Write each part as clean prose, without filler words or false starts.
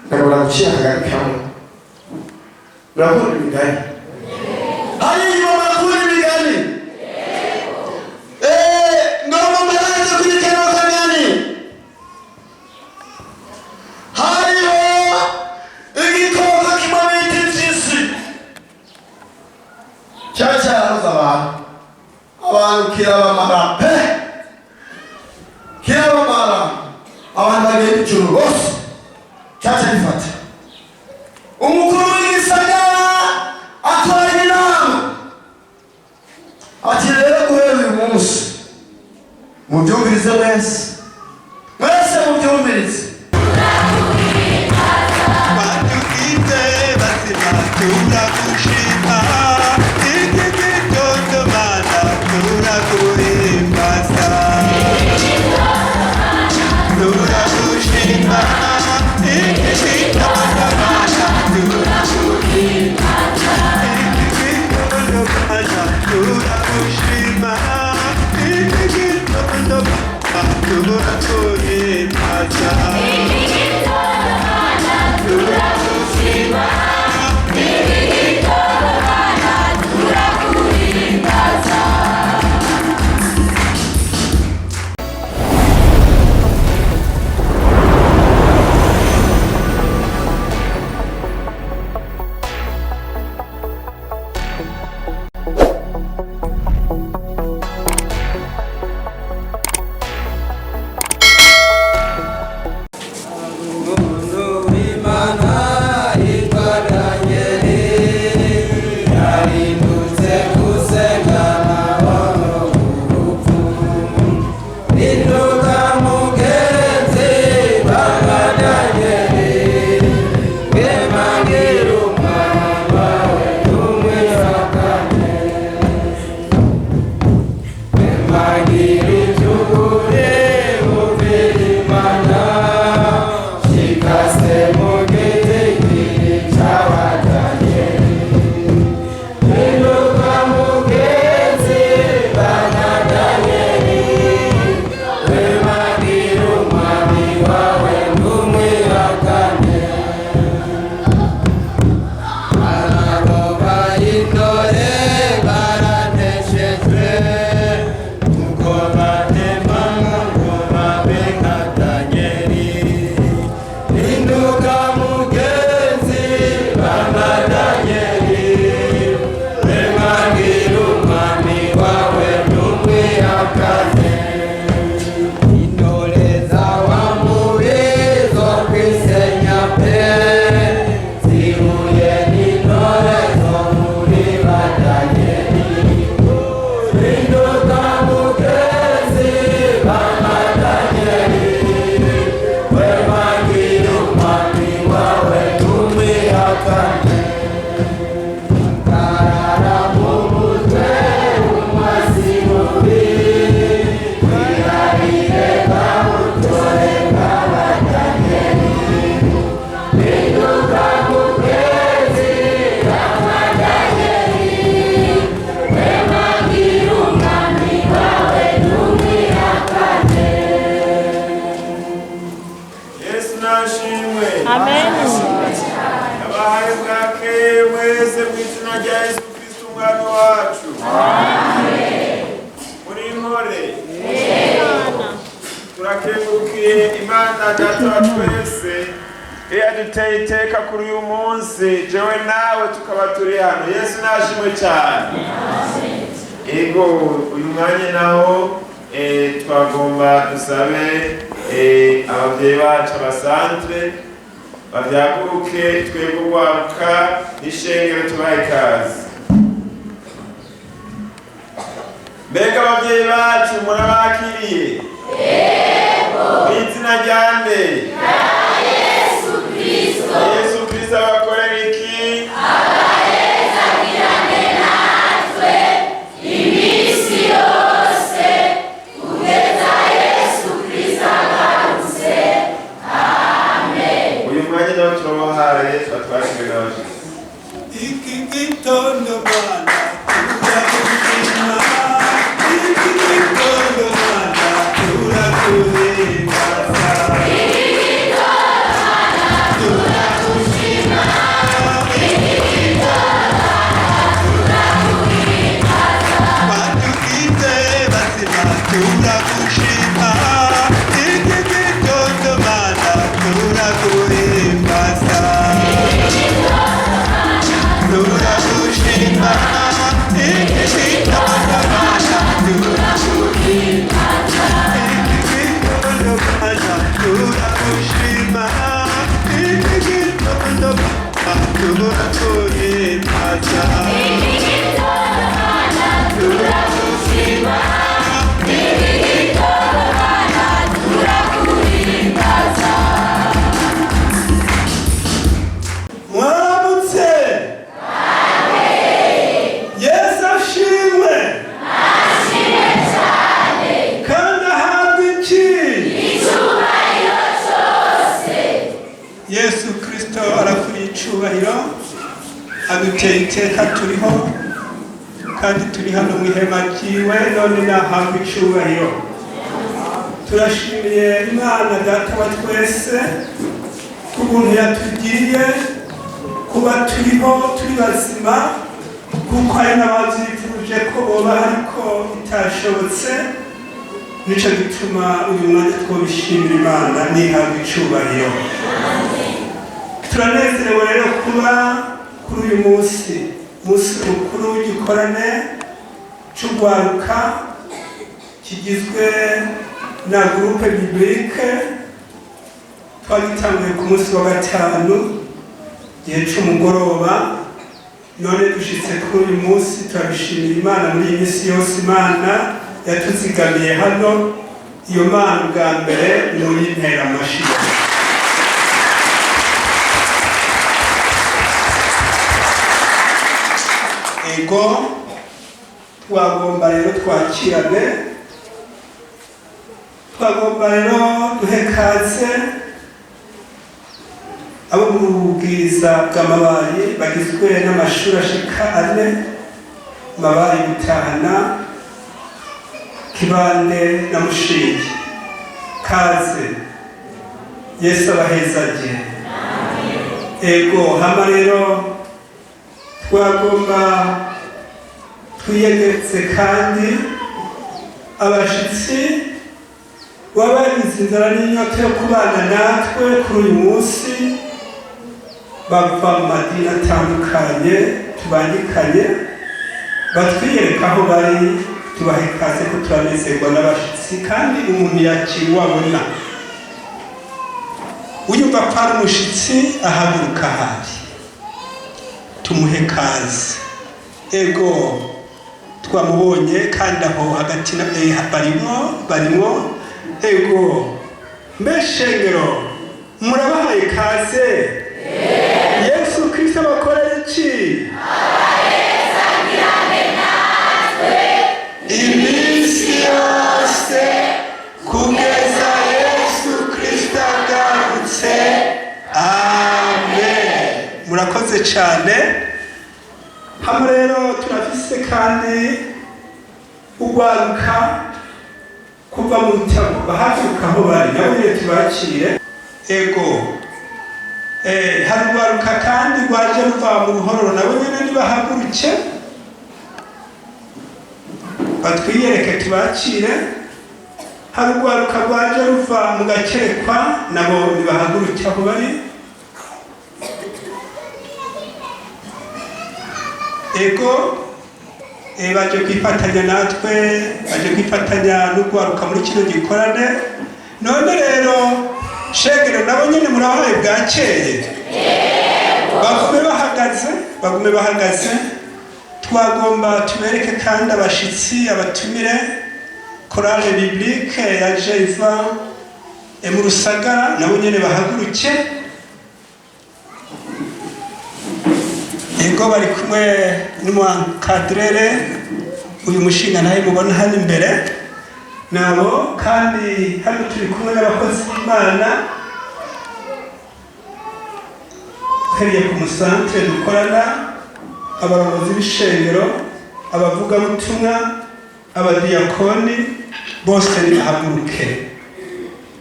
ndabona guciye akagari kamwe urakunda imigani hari inyuma bakunda imigani ngomba mbaraza kuri kano kagani hariho igikoko kimwe bita impyisi cyari cyarabuze abantu kirabamara kirabamara abantu bagenda ijuru bose cyaca gifata umukuru w'igisagara atoranya inama ati rero guhera uyu munsi mubyumvirize mwese mubyumvirize badukite bazima turagushima iki gitondo mana turaguhimbaza turagushima iki gitondo mana turaguhimbaza iki gitondo mana turagushima iki gitondo mana turaguhimbaza turakengurukiye Imana data twese yaduteye iteka kuri uyu munsi jewe nawe tukaba turi hano. Yesu nashimwe cyane. Ego uyu mwanya naho twagomba dusabe ababyeyi bacu basanzwe babyaguruke twebwe urwaruka n'ishengero tubahe ikaze. Mbega ababyeyi bacu murabakiriye? Yego. Mw'izina rya nde? Yesu Kristo. Yesu Kristo abakorera iki? Abahezagirane natwe iminsi yose kugeza Yesu Kristo agarutse. Amen. Uyu mwanya nawe turabahaye twatwakire n'abashyitsi. Iki gitondo Bwana turagushima. Thank you. turakuhimbaza mwaramutse yesu ashimwe kandi ahabwe iki yesu kristo arakuriye icubahiro aduteye iteka turiho kandi turi hano mu ihema ryiwe none nahabwe icubahiro turashimiye imana data wa twese kubuntu yatugiriye kuba turiho turi bazima kuko hari n'abavyifuje ko boba ariko bitashobotse nico gituma uyu mwanya twobishimira imana nihabwe icubahiro turanezerewe rero kuba kuri uyu munsi mukuru w'igikorane c'urwaruka kigizwe na groupe biblique twagitanguye ku munsi wa gatanu gihe c'umugoroba none dushitse kuri uyu munsi turabishimira imana muri iyi minsi yose imana yatuzigamiye hano iyo mana bwa mbere muyintera amashyi ego twagomba rero twakirane twagomba rero duhe kaze abo mu bubwiza bw'amabayi bagizwe n'amashuri ashika 4 mabayi Mutahana Kibande na Mushingi kaze yesu abahezaje ego hama rero twagomba twiyegetse kandi abashitsi wabagize inzara n'inyota yo kubana natwe kuri uyu munsi bava mu madini atandukanye tubandikanye batwiyereka aho bari tubahe kaze ko turanezerwa n'abashitsi kandi umuntu yakira uwabona uyumva ko ari umushitsi ahaguruka hari tumuhe kaze ego twamubonye kandi aho hagati na barimo ego mbeshengero murabahaye kaze yesu kristo abakorera iki iminsi yose kugeza yesu kristo agarutse amen murakoze cyane hano rero turafise kandi urwaruka kuva mu bitabo bahaguruka aho bari nabo nyine tubakire ego hari urwaruka kandi rwaje ruva mu ruhororo nabo nyine nibahaguruke batwiyereke tubakire hari urwaruka rwaje ruva mu gakerekwa nabo nibahaguruke aho bari ego baje kwifatanya natwe baje kwifatanya n'urwaruka muri kino gikorane none rero shegero nabo nyine murabaye bwakeye bagume bahagaze twagomba tubereke kandi abashitsi abatumire korale biblique yaje iva mu Rusagara nabo nyine bahaguruke ego bari kumwe n'umukadrere uyu mushinga nawe mubona hano imbere nabo kandi hano turi kumwe n'abakozi b'Imana heriye ku musantere dukorana abarongozi b'ishengero abavugabutumwa abadiyakoni bose nibahaguruke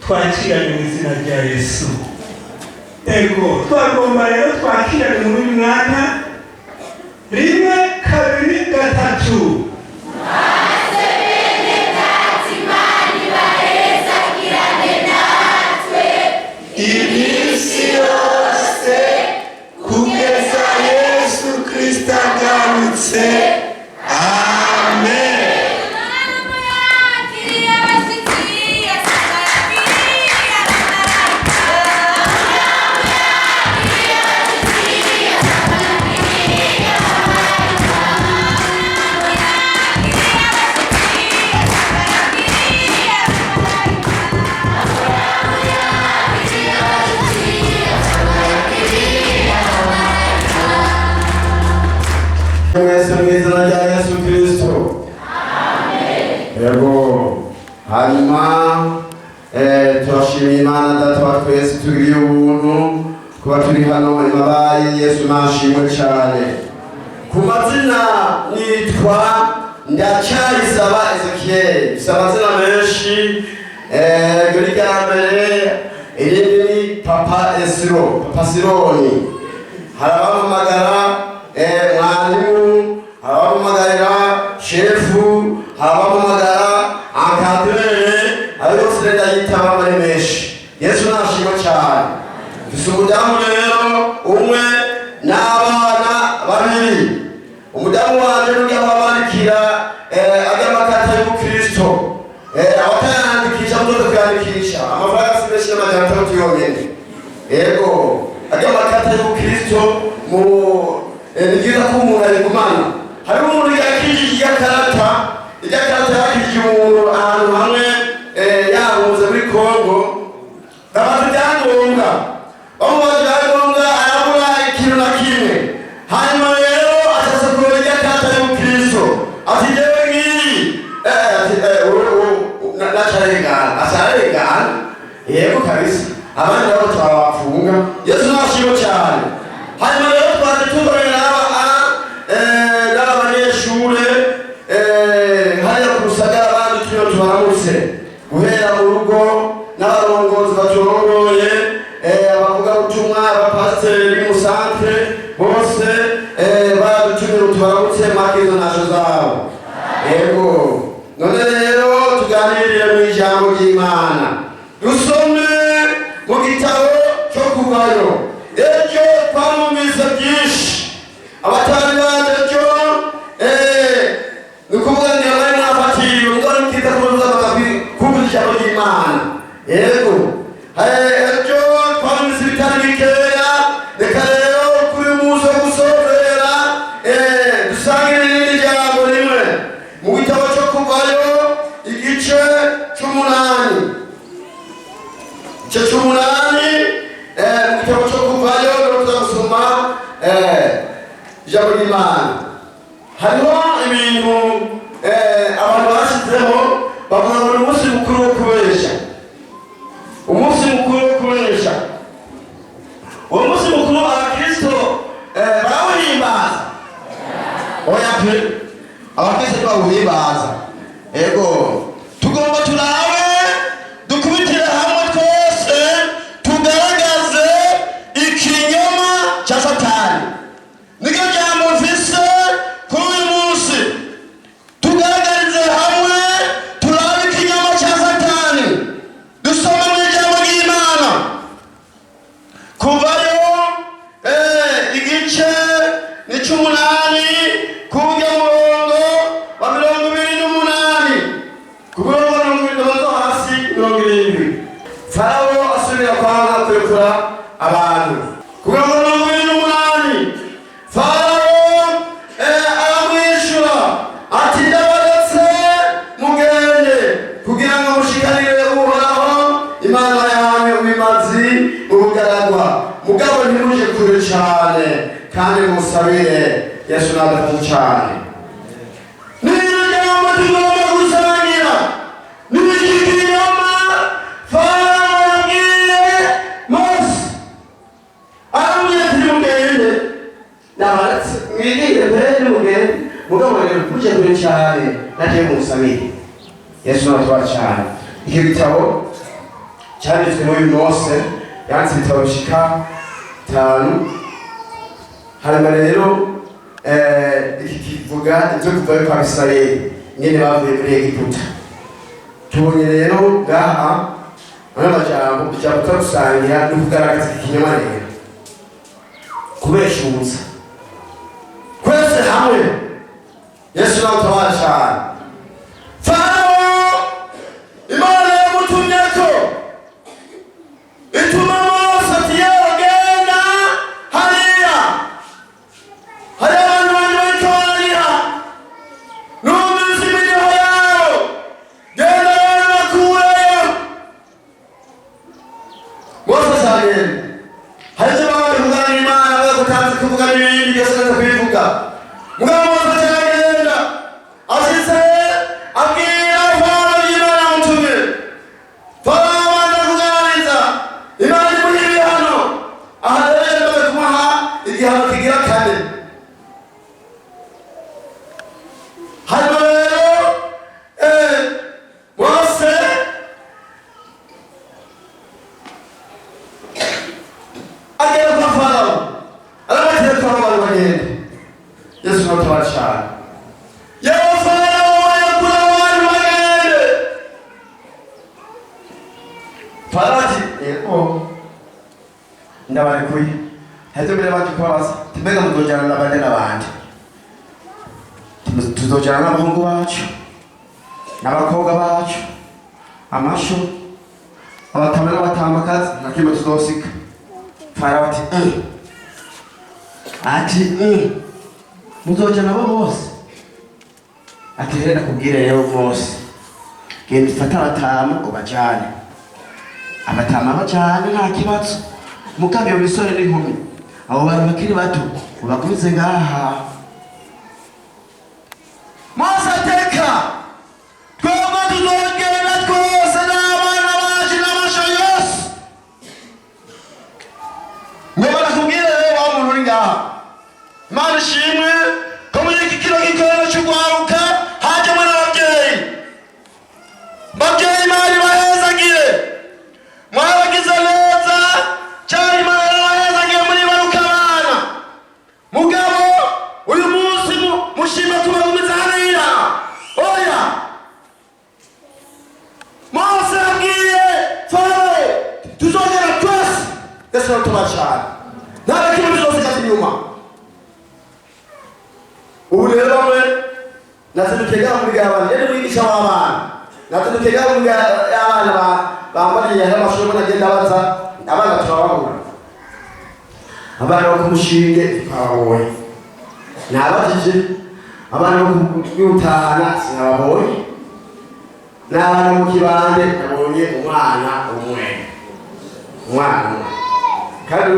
twakiranye mu izina rya Yesu ego twagomba rero twakiranye muri uyu mwanya 1 2 3 iminsi yose kugeza yesu kristo agarutse amen mwese mu izina rya Yesu Kristo. Yego, hanyuma turashimira Imana Data wa twese tugiriye ubuntu kuba turi hano imabayi. Yesu nashimwe cyane. Ku mazina nitwa Ndacyayisaba Ezekiel. Bisa amazina menshi, iryo rya mbere irindi ni Papa Esiro, Papa Sironi. Hari abampamagara mwarimu, hari abampamagarira shefu, hari abampamagara ankadere, ayo yose leta yitaba muri menshi. Yesu nashimwe cyane. Dufise umudamu rero umwe n'abana babiri. Umudamu wanje n'ujya babandikira amakata y'Ubukristo, abatayandikisha muzoza kuyandikisha amafaranga si menshi n'amajana 6 yonyene. Yego, amakata y'Ubukristo ni byiza ko umuntu ayigumana. Hariho umuntu yakijije iyakarata yakijije umuntu ahantu hamwe yahunze muri Kongo, abantu byangombwa bamubaza ibyangombwa arabura ikintu na kimwe. Hanyuma rero asasa kureba iyakarata y'Ubukristo ati jewe ngiyi nacarengana asarengana. Yego kabisa, abandi nabo twabafunga. Yesu nashimwe cyane. Hanyuma rero twaje tukorera n'abanyeshure hariya ku Rusagara, abandi turiyo tubaramutse guhera mu rugo n'abarongozi baturongoye, abavugabutumwa, abapasiteri mu santre bose badutumira tubaramutse mwakizo nasho zabo. Yego, none rero tuganirire mu ijambo ry'Imana. Dusome mu gitabo cyo Kuvayo. Ejo twamumvise byinshi, abatari baje ejo ni ukuvuga ngo bari mwafatiriwe ngo nikita kuza kumva ijambo ry'Imana. Yego, ejo twamumvise ibitari bikeya. Reka rero kuri uyu munsi wo gusozera dusangire irindi jambo rimwe mu gitabo cyo Kuvayo igice c'umunani. Igice c'umunani mu gitabo cyo Kuvayo tuza gusoma ijambo ry'Imana. Hariho ibintu abantu bashyizeho bavuga ngo umunsi mukuru wo kubesha. Umunsi mukuru wo kubesha, uwo munsi mukuru abakristo barawuhimbaza. Oya pe, abakristo bawuhimbaza. Ego, tugomba turabe dukubitire hamwe twese tugaragaze ikinyoma cya Satani. Niko jambo mfise kuri uyu munsi, tugaragarize hamwe turabe ikinyoma cya Satani. Dusome mu ijambo ry'Imana. Kuvayo igice ni c'umunani kujya murongo wa 28 kurongo n'umurongo hasi 70. Farawo asubira kwanga kurekura abantu. Kurongo 28 Farawo aramwishyura ati ndabaretse mugende kugira ngo mushikanire Uhoraho Imana yanyu ibimazi mu bugaragwa, mugabo ntimuje kure cyane kandi musabire. Yesu nadafashe cyane. Nijambo tugomba gusangira n'ikinyoma Farawo yabwiye Mose. Aramubwira ati mugende, ndabaretse mwigire mbere mugende, mugabo ntimuje kure cyane nagiye musabire. Yesu nadafashe cyane. Iki gitabo cyanditswe n'uyu Mose, yanditse ibitabo bishika 5. Hanyuma rero iki kivuga ibyo Kuvayo kwa Isirayeli nyine bavuye muri Egiputa. Tubonye rero ngaha amajambo ijambo turagusangira no kugaragaza ikinyoma rero, kubeshuza kwese hamwe. Yesu nawutabara cyane. Farawo Imana yamutumyeko ituma Mose ati yewe genda hariya, hari abantu bari baritoranira, numvise imidiho yabo, genda rero bakureyo. Mose azagenda. Hari ibyo baba bari kuvugana n'Imana, bari kuvuga n'ibindi byose bari kubivuga. Mugabo tabara cyane yabafana bayakura abantu bagende farati ndabarekuye heze mbere baje kubabaza mbega muzojyana n'abandi n'abandi tuzojyana n'abahungu bacu n'abakobwa bacu amasho abatama n'abatamakazi nta kimwe tuzosiga farati ati muzojyana abo bose ati rero nakubwire rero bose genda ufate abatama ubajyane abatama bajyane nta kibazo mukambi mu misore n'inkumi abo bantu bakiri bato ubagumize ngaha Mose ateka twebwe tuzogenda twose n'abana bacu n'amasho yose ngo barakubwire rero wa muntu uri ngaha Imana ishimwe ko muri iki kiro gikorano cy'urwaruka hajemo n'ababyeyi babyeyi Imana ibahezagire mwabagize neza cyane Imana ibahezagire muri baruka abana mugabo uyu munsi mushima tubagumiza hariya oya Mose yabwiye Farawo tuzongera twese ndetse no tubacana nta na kimwe tuzosigaza inyuma ubu rero bamwe natudutega muri abantu yari mwigisha w'abana natudutega muri abana bambariye amashuri ubona agenda abaza abana turababura abana bo kumushinge twababoye nabajije abana bo kutahana sinababoye n'abana mu kibande nabonye umwana umwe kandi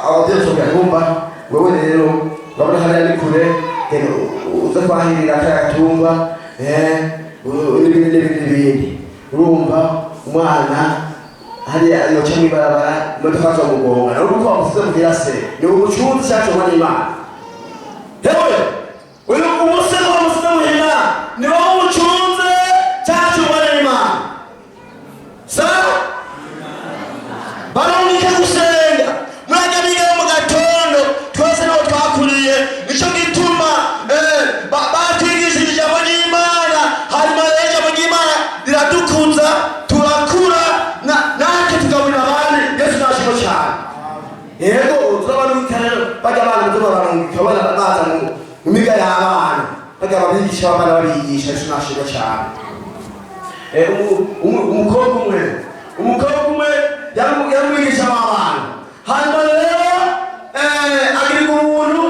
ababyeyi bumva wowe rero babona hariya ni kure uza kwahirira akayatumba n'ibindi urumva umwana hariya yoca mw'ibarabara imodoka zo mugonga nawe uko wamusize muhira se ni umucunzi cyacumwa n'Imana hewe uyu umusego wamusize muhira ni wowe umucunze cyacumwa n'Imana sawa barongike gusenga murajya biga mu gatondo twese naho twakuriye nicyo gituma batwigishije ijambo ry'Imana hanyuma rero ijambo ry'Imana riradukuza turakura natwe tugaburira abandi Yesu nashimo cyane yego turabona ubutarero bajya abana tubararungika abana baza mu miga y'abana bajya babigisha abana babigisha Yesu nashimo cyane umukobwa umwe yamwigisha abana hanyuma rero agira umuntu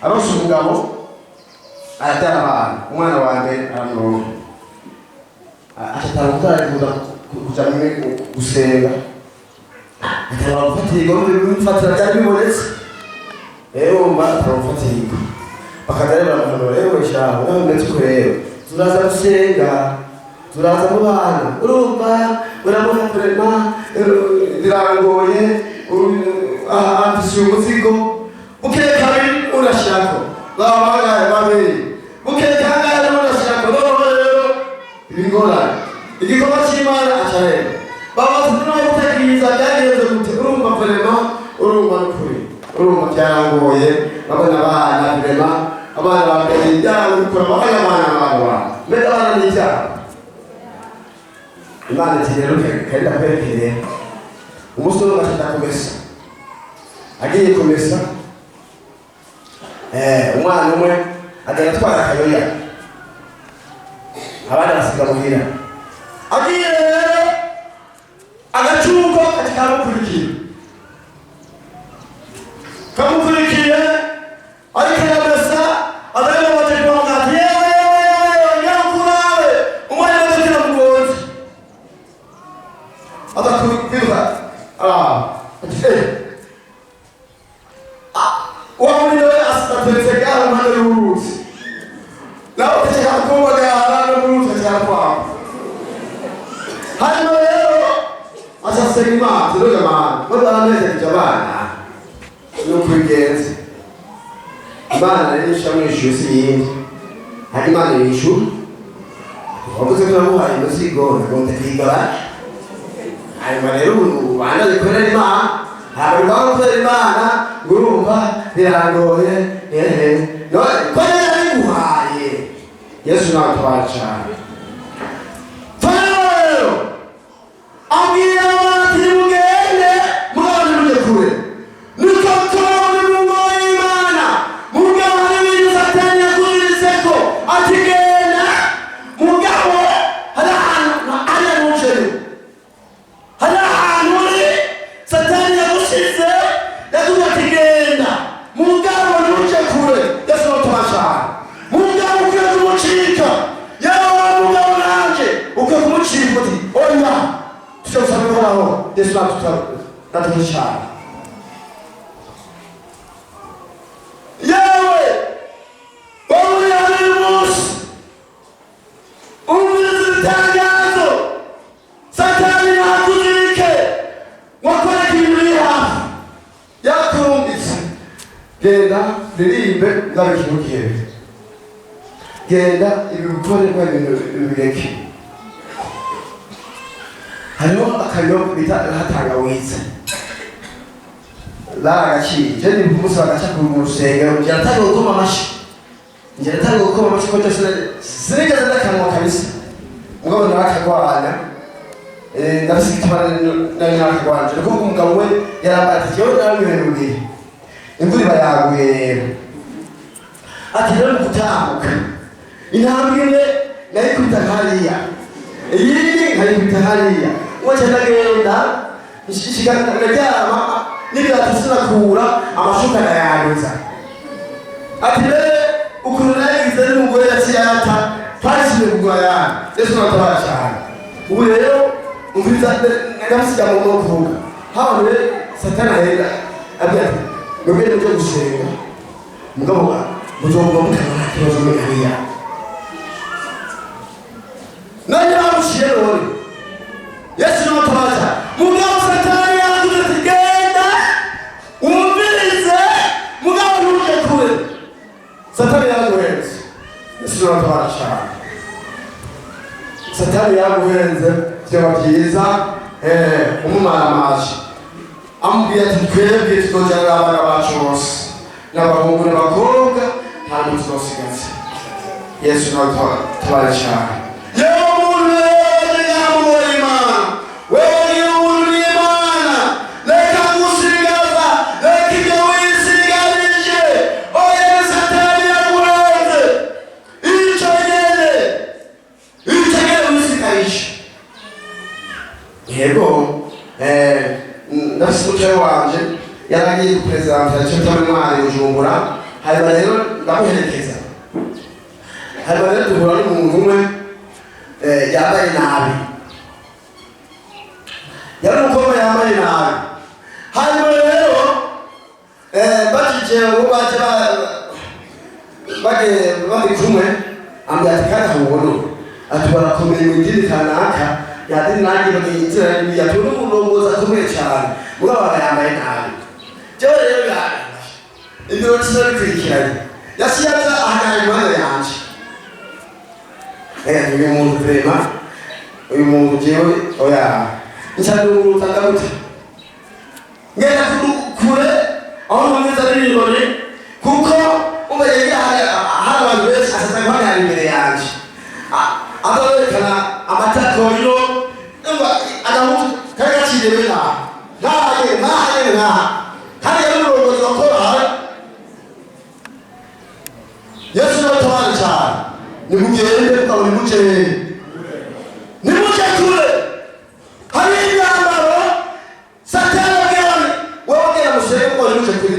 aronsa umugabo aratera abana umwana wanjye aramuronka atatara kuja gusenga atara gufatirirwa bimufatira byari bibonetse rero mba ataramufatirwa bakadareba abantu rero shaho nawe ndetse ko rero turaza gusenga turaza mu bana urumva urabona prema birangoye afise umuzigo ukeka urashako babagaye babiri ukeka ngaye urashako rero ibingorane igikorwa cy'Imana acareba babaza no gutekereza byagenze gute urumva prema urumva n'ukuri urumva byarangoye babona abana prema abana babiri byabo bikora bakaya abana mbega abana n'icyaha Imana iti rero kenda kwerekere umusore ugashaka kumesa agiye kumesa umwana umwe agenda atwara akayoya abandi basiga muhira agiye rero agacuko kamukurikiye ariko yamesa adareba abategeko bagati yewe nyakurawe umwana agatira mugonzi adakubwira waburi nawe ateretse gaho impande y'uruzi nawe utekera kumubagara n'uruzi atekera kwabo hanyuma rero azasenga Imana rero jamani bazanezereje abana no kwigenza Imana rero ishamwishuye si yindi hari Imana yishyura wavuze ko namuhaye umuzigo nagomba kwigaba hanyuma rero ubana bikorera Imana ntabwo bakorera Imana ngurumva birangoye ko yarabiguhaye. Yesu natwara cyane. Farawo abwira abantu mugende mugabane mujye kure. Niko tubona mu ngoro y'Imana mugabane ibintu Satani yaguriseko ati genda mugabo hari ahantu ari mujeri hari ahantu uri Satani yagushize yaguze ati genda mugabo ntujye kure. Yesu natwara mugabo ukwiye kumucika yewe mugabo nanjye ukwiye kumucika uti oya tushobora kubaho. Yesu natwara yewe wowe ari munsi umviriza itangazo Satani yakuzirike wakora ibintu biri hafi yakurumbitse. Genda ririmbe ngabikimugihe genda ibikorerwa ibintu bireke. Hariho akanyobwa bita hatangawiza lagaciye je ni umunsi bagaca ku rusengero ngira atari gukoma amashi ko cyose sinigeze ndakanwa kabisa mugabo narakagwana ndabisikitana nakagwanje kuko umugabo we yarambaye ati yo naramwihera ubwire imvura iba yaguye rero ati rero gutambuka intambwe imwe nayikubita hariya iyindi nkayikubita hariya uwaca ndagenda ndaryama n'ibirato sinakura amashuka nayanduza. Ati rero ukuntu nayigize n'umugore yaciyata twashimye kugura yana. Yesu natwara cyane. Ubu rero umviriza ndamusiga mu kuvuga haba rero Satani ahera abyata mwebwe mujye gusenga mugabo muzogwa mukana kibazo muri hariya nanye bamushiye none. Yesu natwara mugabo Satani yaguze ati genda umvirize mugabo ntujye kure. Satani yaguhenze. Yesu natwara cyane. Satani yaguhenze byaba byiza umumara amazi amubwira ati twebwe tuzojyana abana bacu bose n'abahungu n'abakobwa ntabwo tuzosigaza. Yesu natwara cyane. yewe umuntu w'Imana Imana wewe umuntu n'Imana reka gusigaza reka ibyo wisigarije oya Satani yaguhenze icyo nyene wisigarije. Yego ndafise umutwe wanje yaragiye kupresenta icyo tawe mwari Bujumbura hanyuma rero ndamuherekeza hanyuma rero duhura n'umuntu umwe yambaye nabi yari umukobwa yambaye nabi hanyuma rero bakije ngo baje bari kumwe ambwira ati kandi ahubona ati barakomeye mu idini kanaka yadini nanjye bagiyinzira yatuma umurongozi akomeye cyane mugabo yambaye nabi. Jewe rero ibiro bikurikiranye yasiyaza ahagana impande yanje uyu muntu vrema uyu muntu jewe oya nshadumuruta ndamuta ngenda kure aho nkomeza n'ibirori kuko umenya hari abantu benshi asaza nk'abari imbere yanje azorekana amatakoriro agahutu kari gacirewe nkahaye kandi yari umurongozi wakora. Yesu natwara cyane. Nimugende ukabona nimuce kure hari imyambaro Satani wogera musenge ko nimuce kure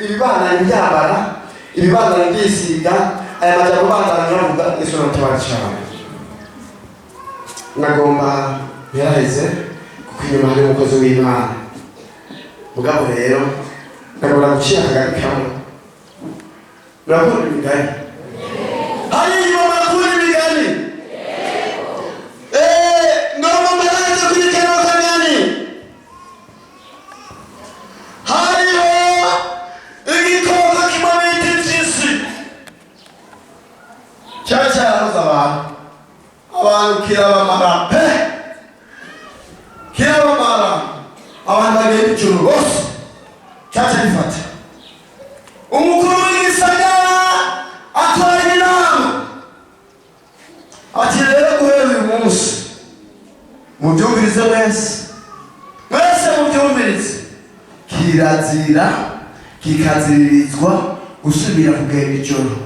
ibibana ndisiga aya majambo bandanya Yesu natwara cyane. Nagomba yaraheze kuko inyuma hari umukozi w'Imana mugabo rero nagomba guciye akagari kamwe urakunda imigani hari inyuma urakunda imigani ngomba mbaraza kuri kano kagani hariho igikoko kimwe bita impyisi cyari cyarabuze abantu kirabamara kirabamara abantu bagenda ijuru bose cyaje gifata umukuru w'igisagara atoranya inama ati rero guhera uyu munsi mubyumvirize mwese mubyumvirize, kirazira kikaziririzwa gusubira kugenda ijoro.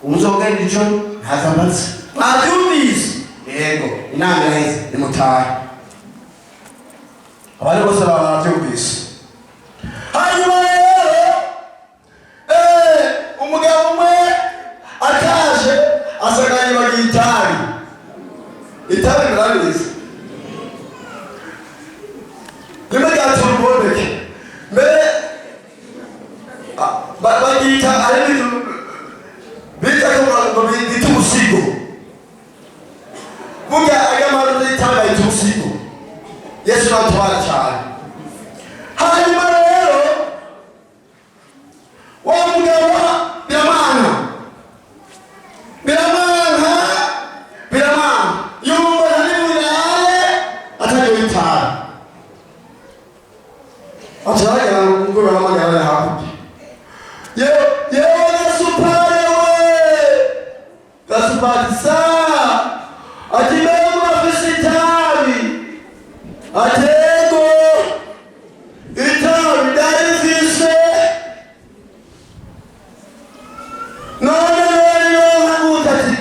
Uzogenda ijoro ntazamaze mwabyumvise. Yego, inama iraheze nimutahe. Abari bose barabyumvise. Hanyuma rero umugabo umwe ataje asagaye bagiye itabi birabizi rimwe ryatumboneke mbere bagita ari bita ko bita ubusigo. Burya ayamaru y'itabi ayita ubusigo. Yesu natubara cyane. Hanyuma rero wa mugabo biramana yumva ntari burare atagiye itabi ataragira ngo bahamagara hakurya yewe gasupari sa ati mbere murafise itabi atego itabi ndarifise none rero hakuta ati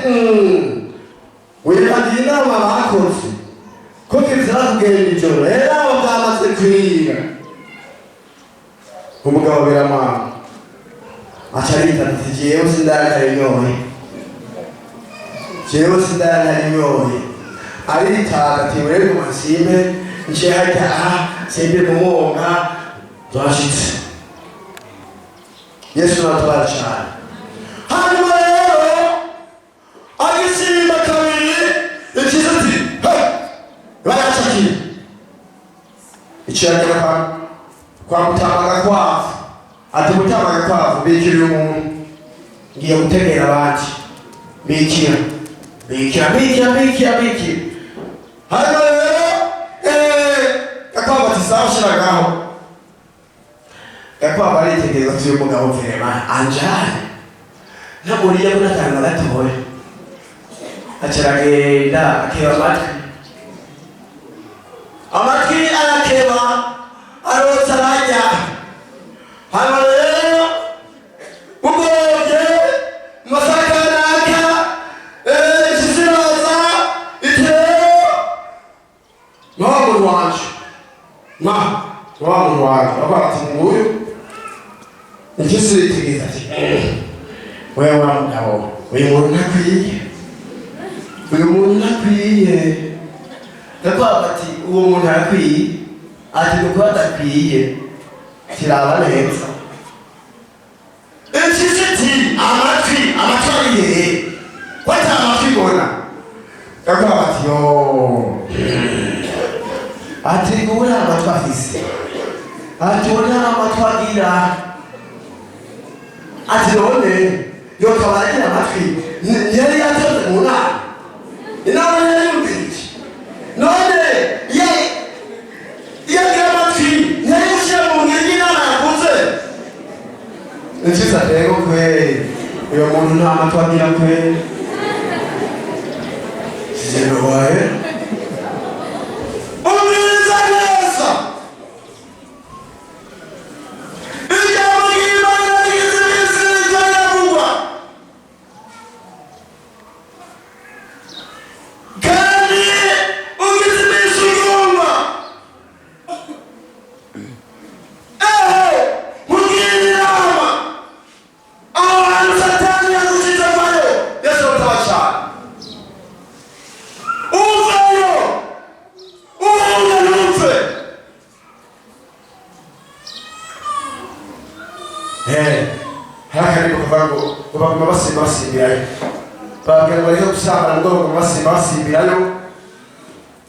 wibagiye inama bakoze ko kizira kugenda ijoro rero abo bwamaze kwiga. Umugabo biramana acarita ati jewe sindaranyoye aritaga ati rero masime nje hajya sembe mumonga twashitse. Yesu natubara cyane. Hanyuma rero agisimba kabiri ikizati baracakira icyagera kwa mutamaga kwavu ati mutamaga kwavu bikira umuntu ngiye gutegera abandi bikira. Hanyuma rero gakwava ati sawa shiragaho. Gakwava aritegereza ati uyu mugabo vrema anjane ntamuriye kunatanga gatoya acaragenda akeba amatwi arakeba arotsa arajya. Hanyuma rero bugorobye masakanaka ikiziraza itero nwamuntu wanje abara ati nguyu ikisi itegeza ati wewe wa mugabo uyu muntu ntakwiye. Gakwava ati uwo muntu arakwiye ati kuko adakwiye kiraba neza. Ikiziti amatwi ariye wata amatwi bona. Gakwava ati ati kubura amatwi afise ati ubona amatwi agira ati none yokaba agira amatwi yari yatoze mu nama inama yari yumvise none yagira amatwi yari gushyira mu ngiri y'inama yakuze. Ni cyiza rero kweri uyu muntu nta matwi agira kweri kigero wawe umviriza neza ijambo ry'Imana rigize iminsi rizayavugwa kandi ugize iminsi uyumva mugirira inama aho hantu satani yagushyize avayo. Yesu ataba cyane uvayo uvuga ntupfe. Harakaribu kuvuga ngo baguma basimbirayo babwira ngo bareke gusambana ngo baguma basimbirayo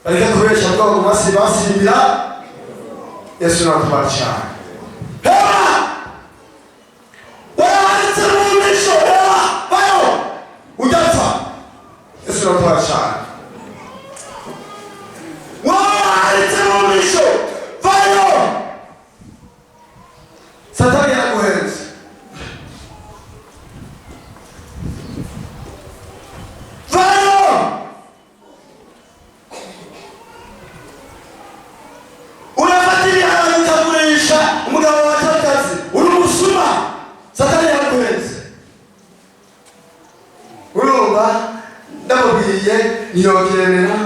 bareke kubesha ngo baguma basimbira. Yesu natubara cyane. Wanditse mu misho bayo udapfa. Yesu natubara cyane. Wanditse mu misho bayo ntiyobyemera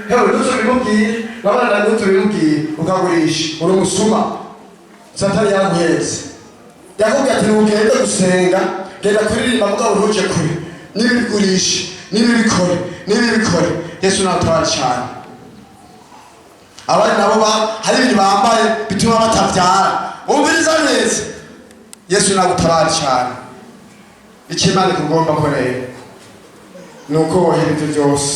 hewe ntuzubimubwire babana ntuzubimubwire ukagurisha uri umusuma satani yaguhetse yakubwira ati ntugende gusenga genda kuririmba mugabo ntuje kure n'ibigurisha n'ibibikore Yesu natabara cyane abandi nabo hari ibintu bambaye bituma batabyara umviriza neza Yesu nagutabara cyane ikimana kugomba ko rero nuko wohera ibyo byose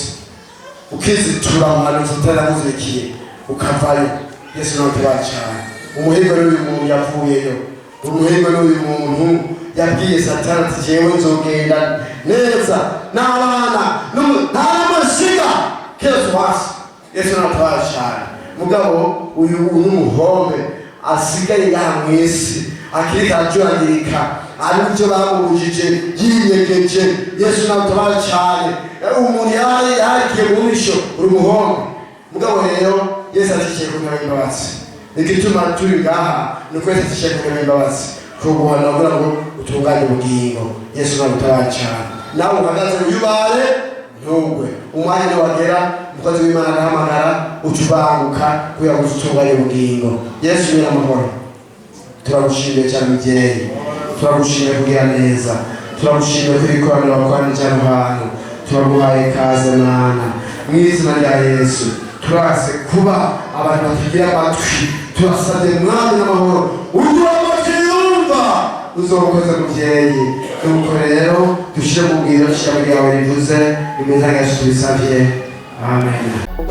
ukizitura ahantu zitaramuzikiye ukavayo Yesu nagutabara cyane umuhigo n'uyu muntu yavuyeyo umuhigo n'uyu muntu yabwiye Satani ati jewe nzogenda neza n'abana nta n'amasiga kezo hasi Yesu nagutabara cyane mugabo uyu n'umuhombe asigaye yamwisi akirika ajuragirika ari byo bamubujije yiyegeje Yesu nagutabara cyane umuntu yarikiye mu misho uri umuhombe mugabo rero Yesu atishiye kumera imbabazi igituma turi ngaha nuko Yesu atishiye kumera imbabazi kuguhana kugira ngo utunganye ubugingo Yesu nagutabara cyane nawe uhagaze uyubare ntugwe umwanya niwagera umukozi w'Imana agahamagara ucubanguka kugira ngo utunganye ubugingo Yesu ni amahoro turagushimiye cyane mubyeyi turagushimiye kugira neza turagushimiye kuri ikoraniro wakoranije hano hantu turaguhaye ikaze Mana mu izina rya Yesu turase kuba abantu batagira amatwi turasabye Mwami n'amahoro uduha amatwi yumva uzokoze mubyeyi nuko rero dushyire mu bwiro ijambo ryawe rivuze rimeze nka Yesu tubisabye amen.